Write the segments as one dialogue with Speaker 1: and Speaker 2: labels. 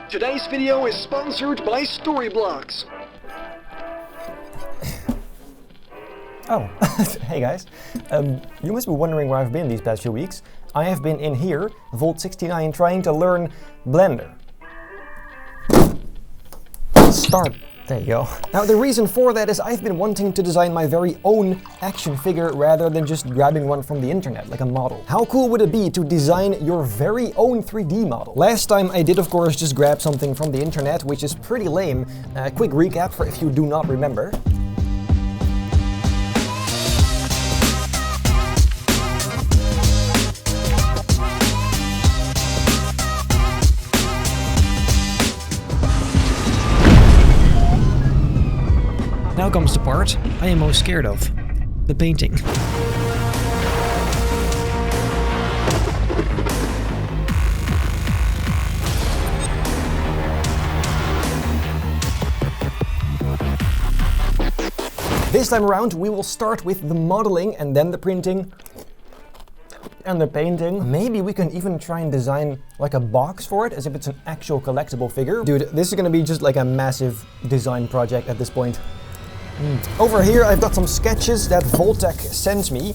Speaker 1: Today's video is sponsored by Storyblocks.
Speaker 2: Oh, hey guys. You must be wondering where I've been these past few weeks. I have been in here, Vault 69, trying to learn Blender. Start. There you go. Now the reason for that is I've been wanting to design my very own action figure rather than just grabbing one from the internet, like a model. How cool would it be to design your very own 3D model? Last time I did, of course, just grab something from the internet, which is pretty lame. Quick recap for if you do not remember. Now comes the part I am most scared of. The painting. This time around we will start with the modeling and then the printing and the painting. Maybe we can even try and design like a box for it, as if it's an actual collectible figure. Dude, this is gonna be just like a massive design project at this point. Over here I've got some sketches that Voltec sent me.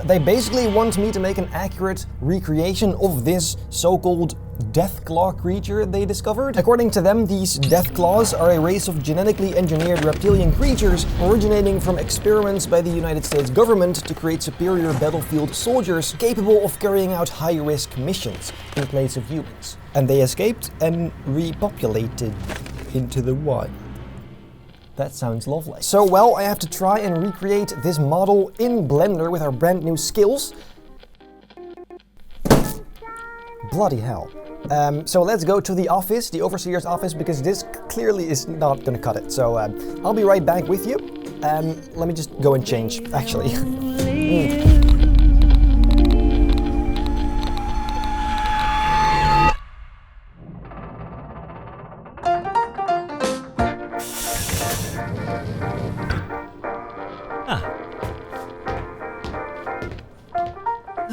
Speaker 2: They basically want me to make an accurate recreation of this so-called Deathclaw creature they discovered. According to them, these Deathclaws are a race of genetically engineered reptilian creatures originating from experiments by the United States government to create superior battlefield soldiers capable of carrying out high-risk missions in place of humans. And they escaped and repopulated into the wild. That sounds lovely. So, well, I have to try and recreate this model in Blender with our brand new skills. Bloody hell. So let's go to the office, the overseer's office, because this clearly is not gonna cut it. So I'll be right back with you. Let me just go and change, actually.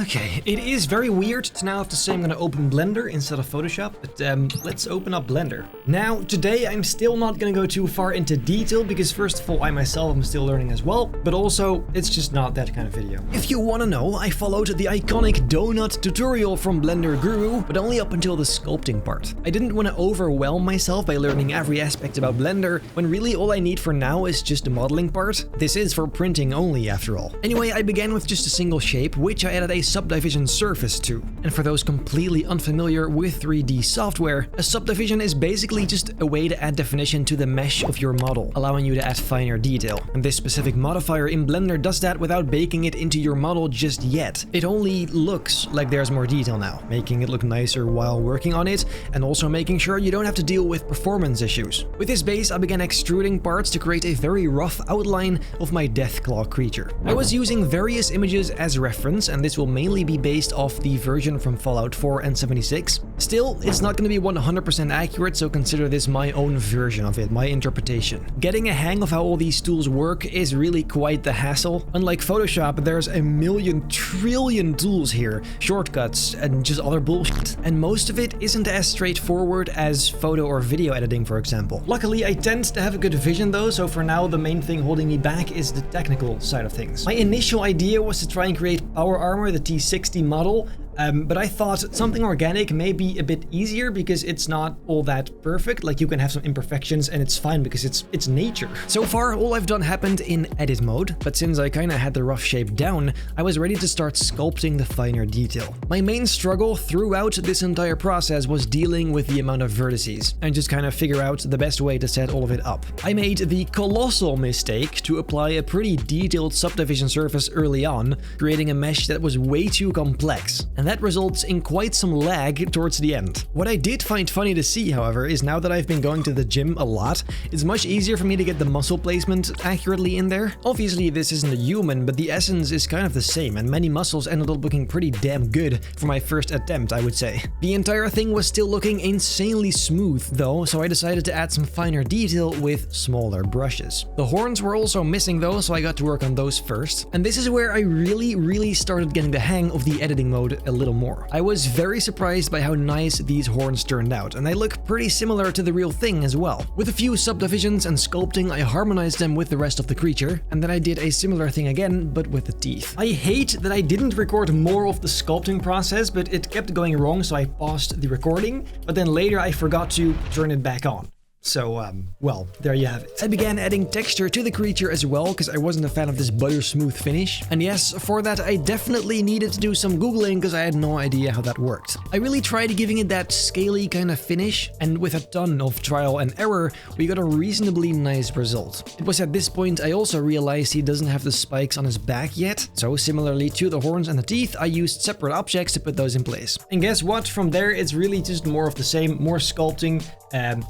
Speaker 2: Okay, it is very weird to now have to say I'm gonna open Blender instead of Photoshop, but let's open up Blender. Now, today I'm still not gonna go too far into detail because first of all, I myself am still learning as well, but also it's just not that kind of video. If you wanna know, I followed the iconic donut tutorial from Blender Guru, but only up until the sculpting part. I didn't want to overwhelm myself by learning every aspect about Blender, when really all I need for now is just the modeling part. This is for printing only, after all. Anyway, I began with just a single shape, which I added a subdivision surface to. And for those completely unfamiliar with 3D software, a subdivision is basically just a way to add definition to the mesh of your model, allowing you to add finer detail. And this specific modifier in Blender does that without baking it into your model just yet. It only looks like there's more detail now, making it look nicer while working on it, and also making sure you don't have to deal with performance issues. With this base, I began extruding parts to create a very rough outline of my Deathclaw creature. I was using various images as reference, and this will mainly be based off the version from Fallout 4 and 76. Still, it's not going to be 100% accurate, so consider this my own version of it, my interpretation. Getting a hang of how all these tools work is really quite the hassle. Unlike Photoshop, there's a million trillion tools here, shortcuts and just other bullshit. And most of it isn't as straightforward as photo or video editing, for example. Luckily, I tend to have a good vision though, so for now the main thing holding me back is the technical side of things. My initial idea was to try and create Power Armor, the T60 model, but I thought something organic may be a bit easier because it's not all that perfect. Like, you can have some imperfections and it's fine because it's nature. So far, all I've done happened in edit mode, but since I kinda had the rough shape down, I was ready to start sculpting the finer detail. My main struggle throughout this entire process was dealing with the amount of vertices and just kind of figure out the best way to set all of it up. I made the colossal mistake to apply a pretty detailed subdivision surface early on, creating a mesh that was way too complex. And that results in quite some lag towards the end. What I did find funny to see, however, is now that I've been going to the gym a lot, it's much easier for me to get the muscle placement accurately in there. Obviously, this isn't a human, but the essence is kind of the same, and many muscles ended up looking pretty damn good for my first attempt, I would say. The entire thing was still looking insanely smooth, though, so I decided to add some finer detail with smaller brushes. The horns were also missing, though, so I got to work on those first. And this is where I really started getting the hang of the editing mode a little more. I was very surprised by how nice these horns turned out, and they look pretty similar to the real thing as well. With a few subdivisions and sculpting, I harmonized them with the rest of the creature, and then I did a similar thing again, but with the teeth. I hate that I didn't record more of the sculpting process, but it kept going wrong, so I paused the recording, but then later I forgot to turn it back on. So, well, there you have it. I began adding texture to the creature as well, because I wasn't a fan of this butter smooth finish. And yes, for that I definitely needed to do some googling, because I had no idea how that worked. I really tried giving it that scaly kind of finish, and with a ton of trial and error, we got a reasonably nice result. It was at this point I also realized he doesn't have the spikes on his back yet, so similarly to the horns and the teeth, I used separate objects to put those in place. And guess what? From there, it's really just more of the same, more sculpting,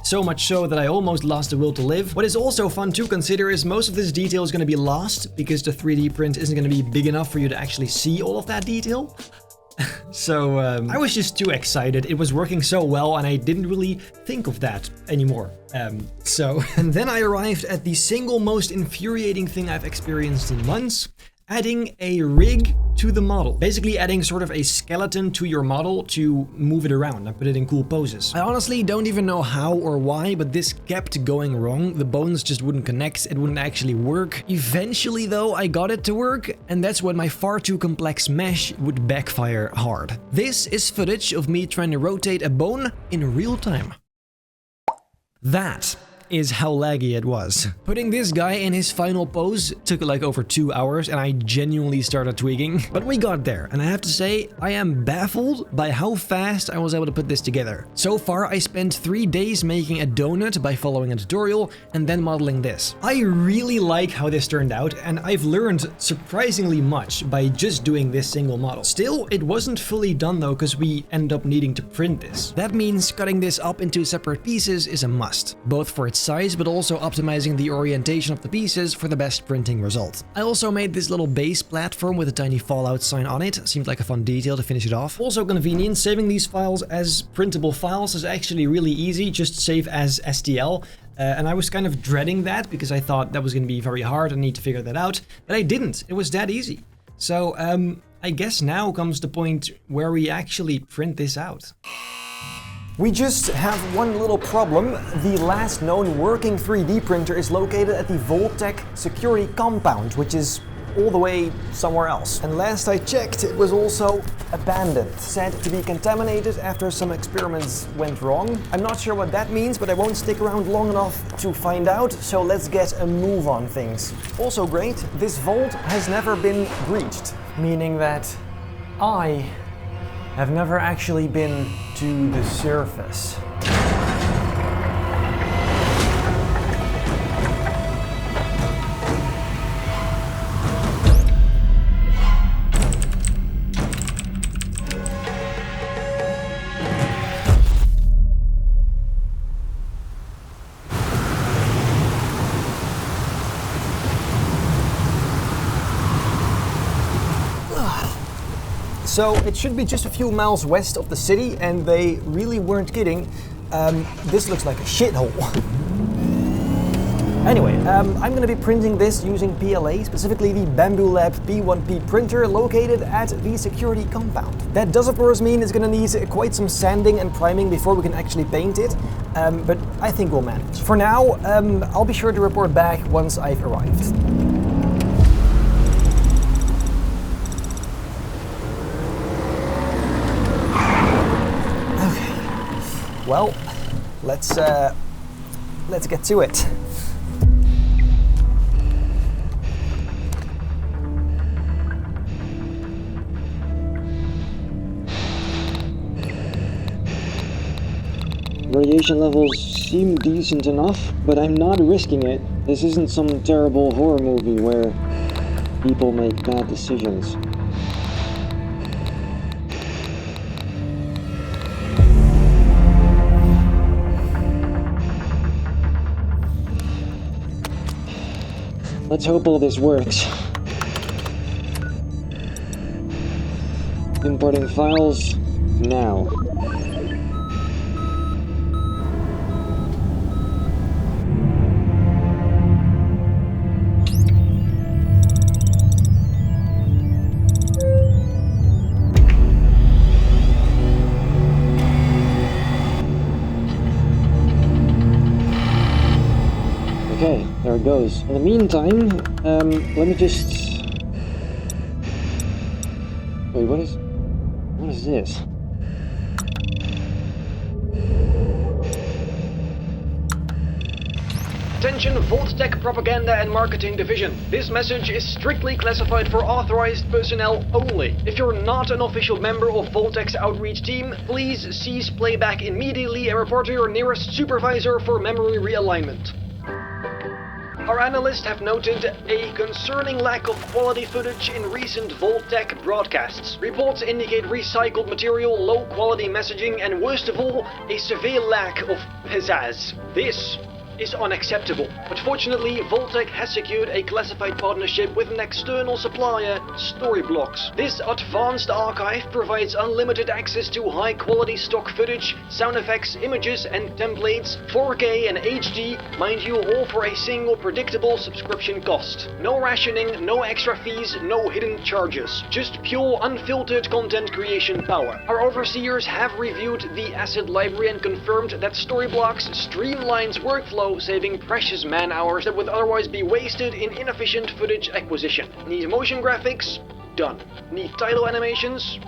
Speaker 2: so much so that I almost lost the will to live. What is also fun to consider is most of this detail is going to be lost because the 3D print isn't going to be big enough for you to actually see all of that detail. So I was just too excited. It was working so well and I didn't really think of that anymore. And then I arrived at the single most infuriating thing I've experienced in months. Adding a rig to the model. Basically adding sort of a skeleton to your model to move it around and put it in cool poses. I honestly don't even know how or why, but this kept going wrong. The bones just wouldn't connect, it wouldn't actually work. Eventually though, I got it to work, and that's when my far too complex mesh would backfire hard. This is footage of me trying to rotate a bone in real time. That is how laggy it was. Putting this guy in his final pose took like over 2 hours and I genuinely started tweaking. But we got there, and I have to say, I am baffled by how fast I was able to put this together. So far, I spent 3 days making a donut by following a tutorial and then modeling this. I really like how this turned out, and I've learned surprisingly much by just doing this single model. Still, it wasn't fully done though, because we end up needing to print this. That means cutting this up into separate pieces is a must, both for its size, but also optimizing the orientation of the pieces for the best printing result. I also made this little base platform with a tiny Fallout sign on it. Seemed like a fun detail to finish it off. Also convenient, saving these files as printable files is actually really easy. Just save as STL. And I was kind of dreading that because I thought that was going to be very hard. I need to figure that out, but I didn't. It was that easy. So I guess now comes the point where we actually print this out. We just have one little problem. The last known working 3D printer is located at the Voltec security compound, which is all the way somewhere else. And last I checked, it was also abandoned, said to be contaminated after some experiments went wrong. I'm not sure what that means, but I won't stick around long enough to find out, so let's get a move on things. Also great, this vault has never been breached, meaning that I have never actually been to the surface. So it should be just a few miles west of the city, and they really weren't kidding. This looks like a shithole. Anyway, I'm going to be printing this using PLA, specifically the Bamboo Lab P1P printer located at the security compound. That does of course mean it's going to need quite some sanding and priming before we can actually paint it, but I think we'll manage. For now, I'll be sure to report back once I've arrived. Well, let's get to it.
Speaker 3: Radiation levels seem decent enough, but I'm not risking it. This isn't some terrible horror movie where people make bad decisions. Let's hope all this works. Importing files now. how it goes. In the meantime, let me just... Wait, what is this?
Speaker 1: Attention Vault-Tec Propaganda and Marketing Division. This message is strictly classified for authorized personnel only. If you're not an official member of Vault-Tec's outreach team, please cease playback immediately and report to your nearest supervisor for memory realignment. Our analysts have noted a concerning lack of quality footage in recent Vault-Tec broadcasts. Reports indicate recycled material, low quality messaging, and worst of all, a severe lack of pizzazz. This is unacceptable. But fortunately, Vault-Tec has secured a classified partnership with an external supplier, Storyblocks. This advanced archive provides unlimited access to high-quality stock footage, sound effects, images, and templates, 4K and HD, mind you, all for a single predictable subscription cost. No rationing, no extra fees, no hidden charges. Just pure, unfiltered content creation power. Our overseers have reviewed the asset library and confirmed that Storyblocks streamlines workflow, saving precious man hours that would otherwise be wasted in inefficient footage acquisition. Need motion graphics? Done. Need title animations?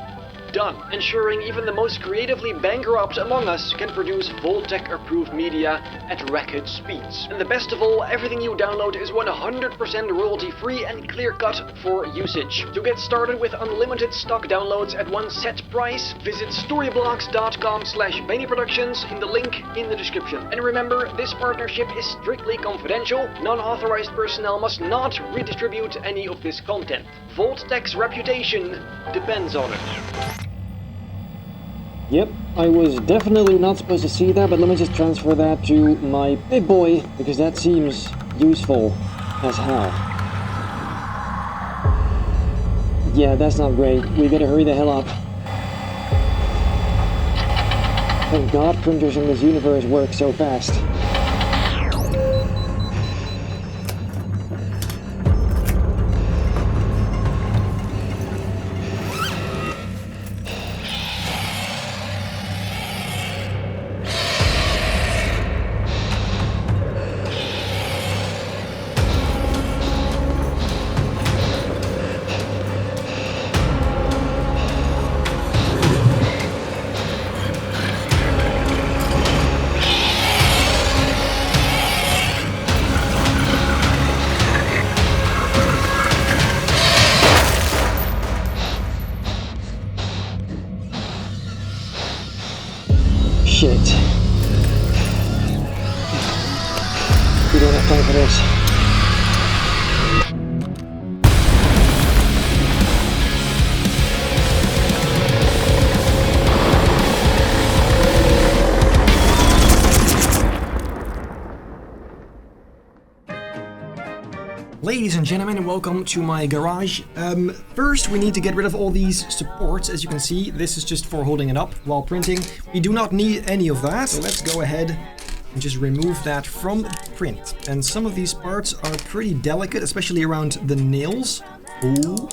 Speaker 1: Done. Ensuring even the most creatively bankrupt among us can produce Vault-Tec approved media at record speeds. And the best of all, everything you download is 100% royalty free and clear cut for usage. To get started with unlimited stock downloads at one set price, visit storyblocks.com/BennyProductions in the link in the description. And remember, this partnership is strictly confidential. Non-authorized personnel must not redistribute any of this content. Vault-Tec's reputation depends on it.
Speaker 3: Yep, I was definitely not supposed to see that, but let me just transfer that to my big boy, because that seems useful as hell. Yeah, that's not great. We better hurry the hell up. Thank God printers in this universe work so fast. Shit. We don't have time for this.
Speaker 2: Ladies and gentlemen, welcome to my garage. First, we need to get rid of all these supports. As you can see, this is just for holding it up while printing. We do not need any of that, so let's go ahead and just remove that from print. And some of these parts are pretty delicate, especially around the nails. Ooh.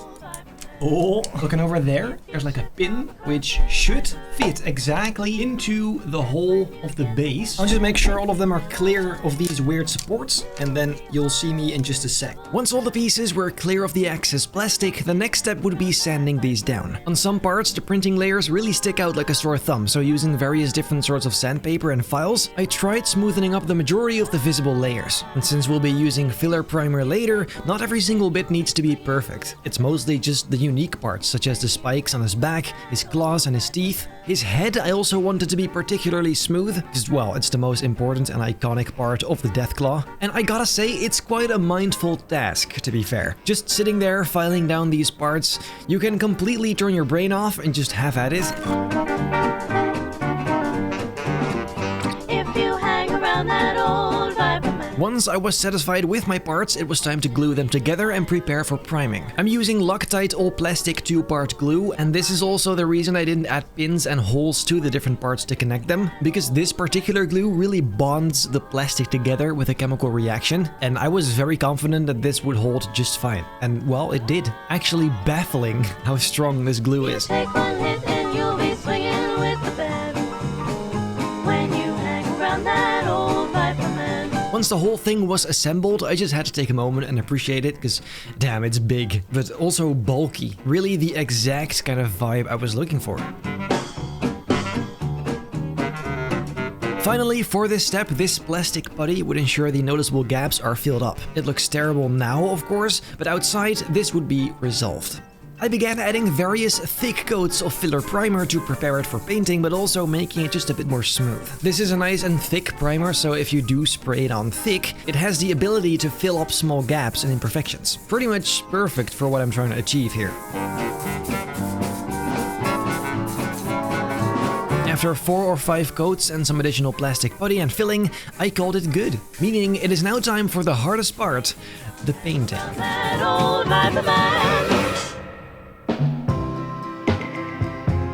Speaker 2: Oh, looking over there, there's like a pin which should fit exactly into the hole of the base. I'll just make sure all of them are clear of these weird supports, and then you'll see me in just a sec. Once all the pieces were clear of the excess plastic, the next step would be sanding these down. On some parts, the printing layers really stick out like a sore thumb, so using various different sorts of sandpaper and files, I tried smoothing up the majority of the visible layers. And since we'll be using filler primer later, not every single bit needs to be perfect. It's mostly just the unique parts, such as the spikes on his back, his claws and his teeth. His head I also wanted to be particularly smooth, because well, it's the most important and iconic part of the Deathclaw. And I gotta say, it's quite a mindful task, to be fair. Just sitting there filing down these parts, you can completely turn your brain off and just have at it.
Speaker 4: If you hang around that old Viper.
Speaker 2: Once I was satisfied with my parts, it was time to glue them together and prepare for priming. I'm using Loctite all-plastic 2-part glue, and this is also the reason I didn't add pins and holes to the different parts to connect them, because this particular glue really bonds the plastic together with a chemical reaction, and I was very confident that this would hold just fine. And well, it did. Actually baffling how strong this glue is.
Speaker 4: Take one hit and you'll be swinging with the band when you hang around that old Viper man.
Speaker 2: once the whole thing was assembled, I just had to take a moment and appreciate it, because damn, it's big, but also bulky. Really the exact kind of vibe I was looking for. Finally, for this step, this plastic putty would ensure the noticeable gaps are filled up. It looks terrible now, of course, but outside, this would be resolved. I began adding various thick coats of filler primer to prepare it for painting, but also making it just a bit more smooth. This is a nice and thick primer, so if you do spray it on thick, it has the ability to fill up small gaps and imperfections. Pretty much perfect for what I'm trying to achieve here. After 4 or 5 coats and some additional plastic putty and filling, I called it good, meaning it is now time for the hardest part, the painting.
Speaker 4: That old viper man.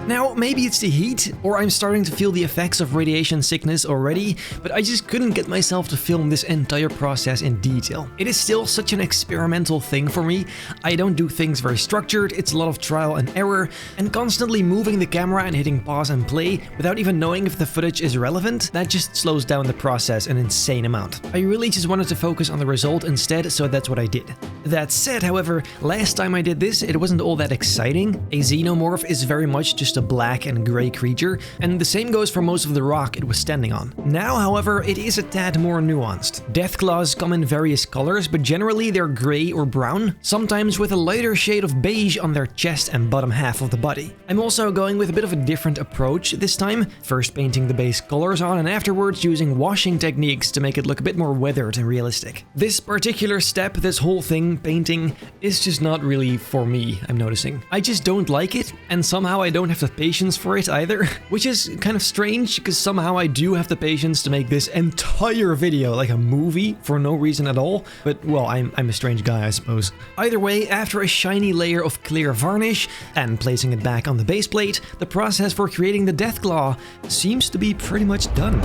Speaker 2: Now, maybe it's the heat, or I'm starting to feel the effects of radiation sickness already, but I just couldn't get myself to film this entire process in detail. It is still such an experimental thing for me. I don't do things very structured, it's a lot of trial and error, and constantly moving the camera and hitting pause and play without even knowing if the footage is relevant, that just slows down the process an insane amount. I really just wanted to focus on the result instead, so that's what I did. That said, however, last time I did this, it wasn't all that exciting. A xenomorph is very much just a black and grey creature, and the same goes for most of the rock it was standing on. Now, however, it is a tad more nuanced. Deathclaws come in various colors, but generally they're grey or brown, sometimes with a lighter shade of beige on their chest and bottom half of the body. I'm also going with a bit of a different approach this time, first painting the base colors on and afterwards using washing techniques to make it look a bit more weathered and realistic. This particular step, this whole thing, painting, is just not really for me, I'm noticing. I just don't like it, and somehow I don't have the patience for it either, which is kind of strange because somehow I do have the patience to make this entire video like a movie for no reason at all, but well, I'm a strange guy, I suppose. Either way, after a shiny layer of clear varnish and placing it back on the base plate, the process for creating the Deathclaw seems to be pretty much done.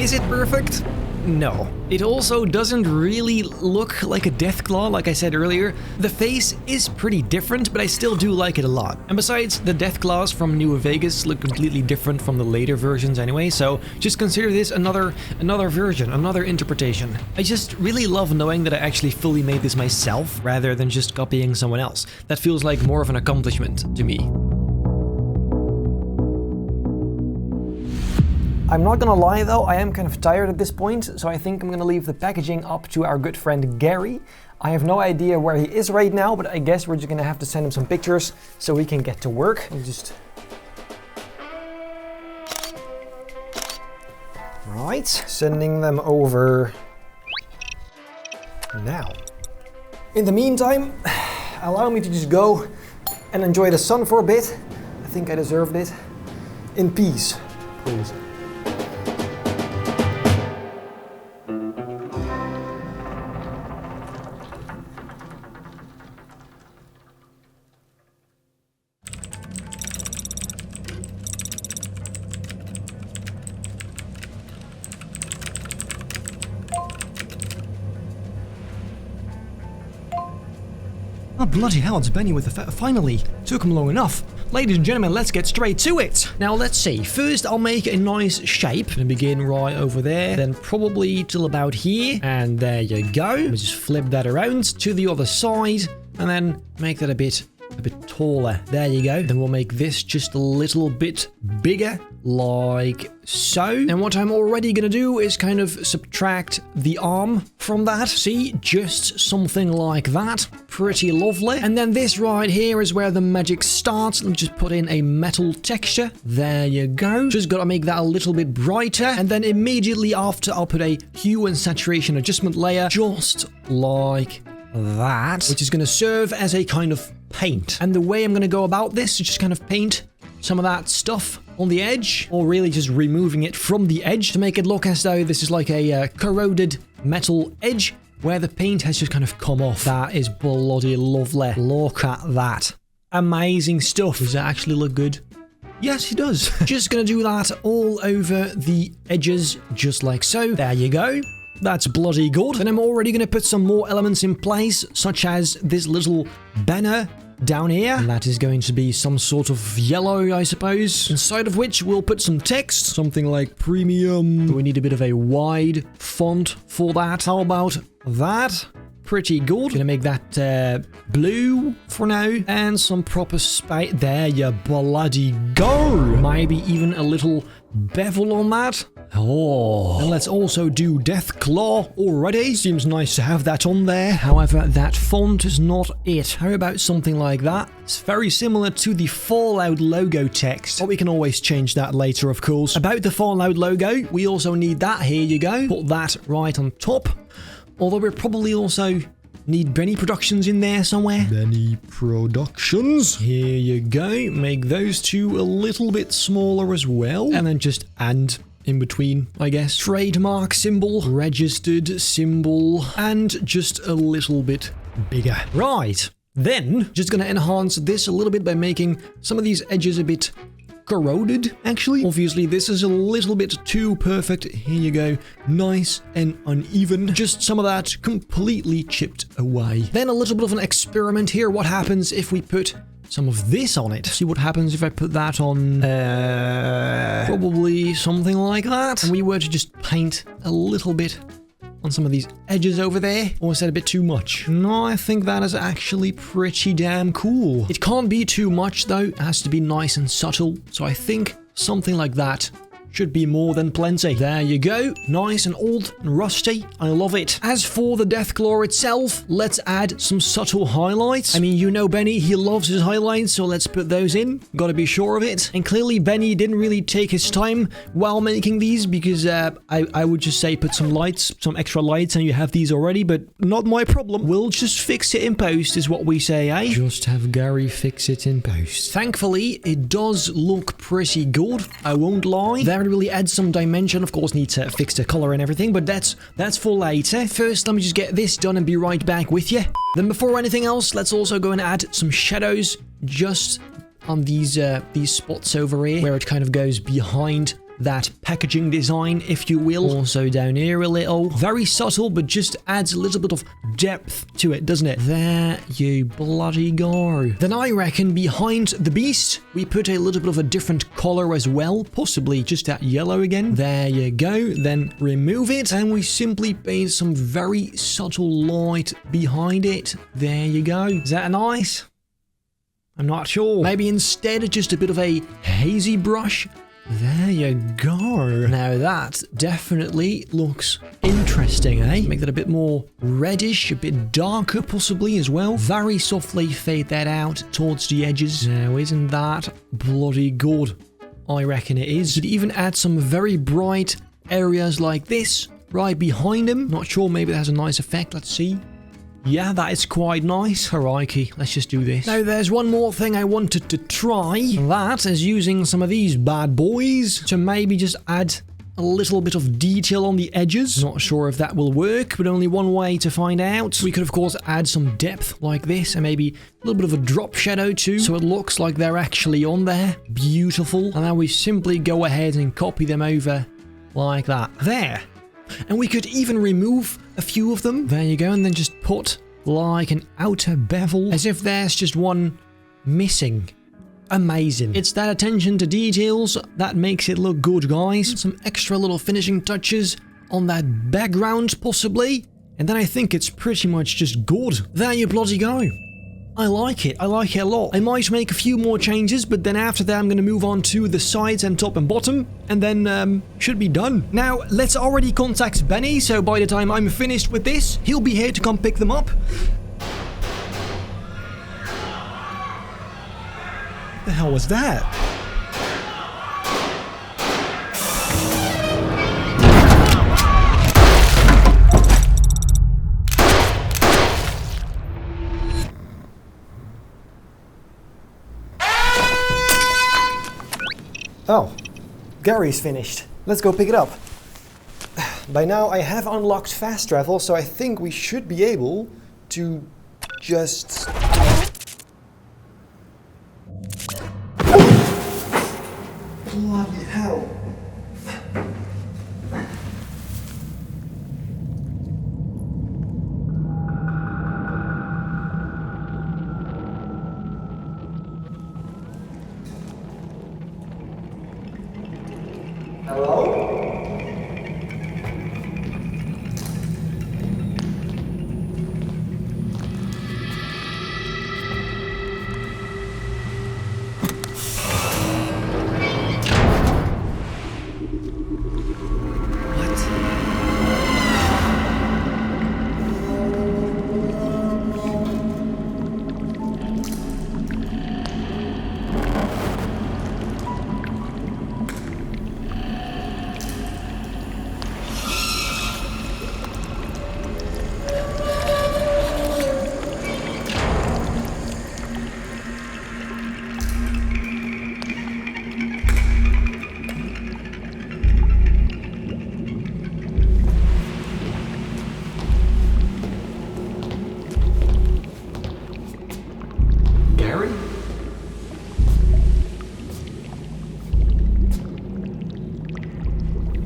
Speaker 2: Is it perfect? No. It also doesn't really look like a Deathclaw, like I said earlier. The face is pretty different, but I still do like it a lot. And besides, the Deathclaws from New Vegas look completely different from the later versions anyway, so just consider this another version, another interpretation. I just really love knowing that I actually fully made this myself, rather than just copying someone else. That feels like more of an accomplishment to me. I'm not gonna lie though, I am kind of tired at this point, so I think I'm gonna leave the packaging up to our good friend Gary. I have no idea where he is right now, but I guess we're just gonna have to send him some pictures so we can get to work. Right, sending them over now. In the meantime, allow me to just go and enjoy the sun for a bit. I think I deserved it. In peace, please. Oh, bloody hell, it's Benny with the finally! Took him long enough. Ladies and gentlemen, let's get straight to it! Now, let's see. First, I'll make a nice shape. And begin right over there. Then probably till about here. And there you go. We'll just flip that around to the other side. And then make that a bit taller. There you go. Then we'll make this just a little bit bigger, like so. And what I'm already gonna do is kind of subtract the arm from that. See, just something like that. Pretty lovely. And then this right here is where the magic starts. Let me just put in a metal texture. There you go. Just gotta make that a little bit brighter. And then immediately after, I'll put a hue and saturation adjustment layer, just like that, which is going to serve as a kind of paint. And the way I'm going to go about this is just kind of paint some of that stuff on the edge, or really just removing it from the edge to make it look as though this is like a corroded metal edge. where the paint has just kind of come off. That is bloody lovely. Look at that. Amazing stuff. Does it actually look good? Yes, it does. Just gonna do that all over the edges, just like so. There you go. That's bloody good. Then I'm already gonna put some more elements in place, such as this little banner down here. And that is going to be some sort of yellow, I suppose. Inside of which we'll put some text, something like premium. We need a bit of a wide font for that. How about that? Pretty good. Gonna make that blue for now. And some proper space. There you bloody go. Maybe even a little bevel on that. Oh. And let's also do Deathclaw already. Seems nice to have that on there. However, that font is not it. How about something like that? It's very similar to the Fallout logo text. But we can always change that later, of course. About the Fallout logo, we also need that. Here you go. Put that right on top. Although we probably also need Benny Productions in there somewhere. Benny Productions. Here you go. Make those two a little bit smaller as well. And then just add in between, I guess. Trademark symbol, registered symbol, and just a little bit bigger. Right. Then, just gonna enhance this a little bit by making some of these edges a bit corroded, actually. Obviously, this is a little bit too perfect. Here you go. Nice and uneven. Just some of that completely chipped away. Then a little bit of an experiment here. What happens if we put some of this on it? See what happens if I put that on, probably something like that. And we were to just paint a little bit on some of these edges over there. Or is that a bit too much? No, I think that is actually pretty damn cool. It can't be too much though. It has to be nice and subtle. So I think something like that should be more than plenty. There you go. Nice and old and rusty. I love it. As for the Deathclaw itself, let's add some subtle highlights. I mean, you know Benny, he loves his highlights, so let's put those in. Gotta be sure of it. And clearly Benny didn't really take his time while making these, because I would just say put some lights, some extra lights, and you have these already, but not my problem. We'll just fix it in post, is what we say, eh? Just have Gary fix it in post. Thankfully, it does look pretty good. I won't lie. That really adds some dimension. Of course, need to fix the color and everything, but that's for later. First, let me just get this done and be right back with you. Then before anything else, let's also go and add some shadows just on these spots over here, where it kind of goes behind that packaging design, if you will. Also down here a little. Very subtle, but just adds a little bit of depth to it, doesn't it? There you bloody go. Then I reckon behind the beast, we put a little bit of a different color as well. Possibly just that yellow again. There you go. Then remove it, and we simply paint some very subtle light behind it. There you go. Is that nice? I'm not sure. Maybe instead just a bit of a hazy brush. There you go. Now that definitely looks interesting, eh? Make that a bit more reddish, a bit darker possibly as well. Very softly fade that out towards the edges. Now isn't that bloody good? I reckon it is. Could even add some very bright areas like this right behind him. Not sure, maybe that has a nice effect. Let's see. Yeah, that is quite nice. Alrighty, let's just do this. Now, there's one more thing I wanted to try. That is using some of these bad boys to maybe just add a little bit of detail on the edges. Not sure if that will work, but only one way to find out. We could, of course, add some depth like this, and maybe a little bit of a drop shadow too, so it looks like they're actually on there. Beautiful. And then we simply go ahead and copy them over like that. There. And we could even remove a few of them. There you go. And then just put like an outer bevel, as if there's just one missing. Amazing. It's that attention to details that makes it look good, guys. Some extra little finishing touches on that background, possibly. And then I think it's pretty much just good. There you bloody go. I like it. I like it a lot. I might make a few more changes, but then after that I'm going to move on to the sides and top and bottom, and then should be done. Now, let's already contact Benny, so by the time I'm finished with this, he'll be here to come pick them up. The hell was that? Oh, Gary's finished. Let's go pick it up. by now I have unlocked fast travel, so I think we should be able to just... Bloody hell. Hello?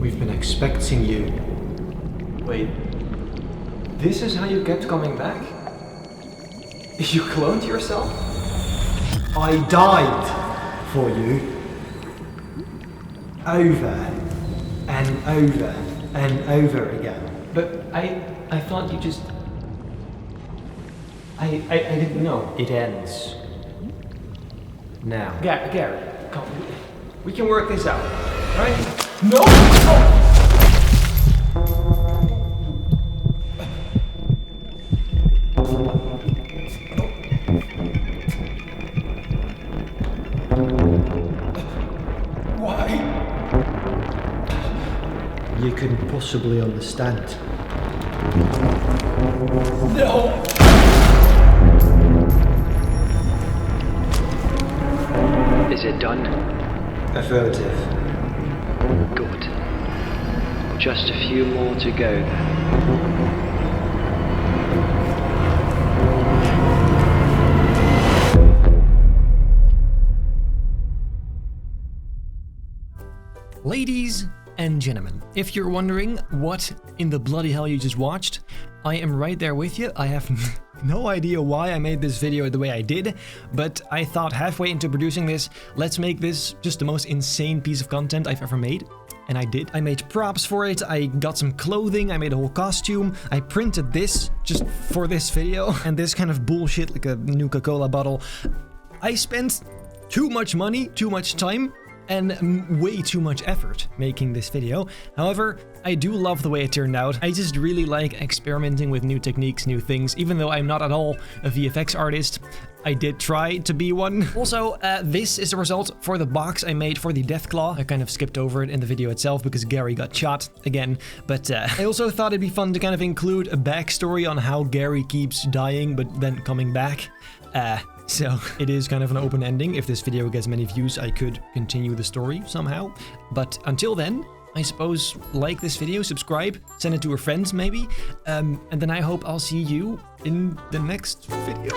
Speaker 2: We've been expecting you. Wait, this is how you kept coming back? You cloned yourself? I died for you. Over and over and over again. But I thought you just... I didn't know. It ends. Now. Gary, come. We can work this out, right? No! Why? You couldn't possibly understand. No!
Speaker 1: Is it done?
Speaker 2: Affirmative.
Speaker 1: Good. Just a few more to go then.
Speaker 2: Ladies and gentlemen, if you're wondering what in the bloody hell you just watched, I am right there with you. I have no idea why I made this video the way I did, but I thought halfway into producing this, let's make this just the most insane piece of content I've ever made. And I did. I made props for it, I got some clothing, I made a whole costume, I printed this just for this video, and this kind of bullshit like a Nuka-Cola bottle. I spent too much money, too much time, and way too much effort making this video. However, I do love the way it turned out. I just really like experimenting with new techniques, new things, even though I'm not at all a VFX artist. I did try to be one. Also, this is the result for the box I made for the Deathclaw. I kind of skipped over it in the video itself because Gary got shot again. But I also thought it'd be fun to kind of include a backstory on how Gary keeps dying but then coming back. So it is kind of an open ending. If this video gets many views, I could continue the story somehow. But until then, I suppose like this video, subscribe, send it to your friends maybe. And then I hope I'll see you in the next video.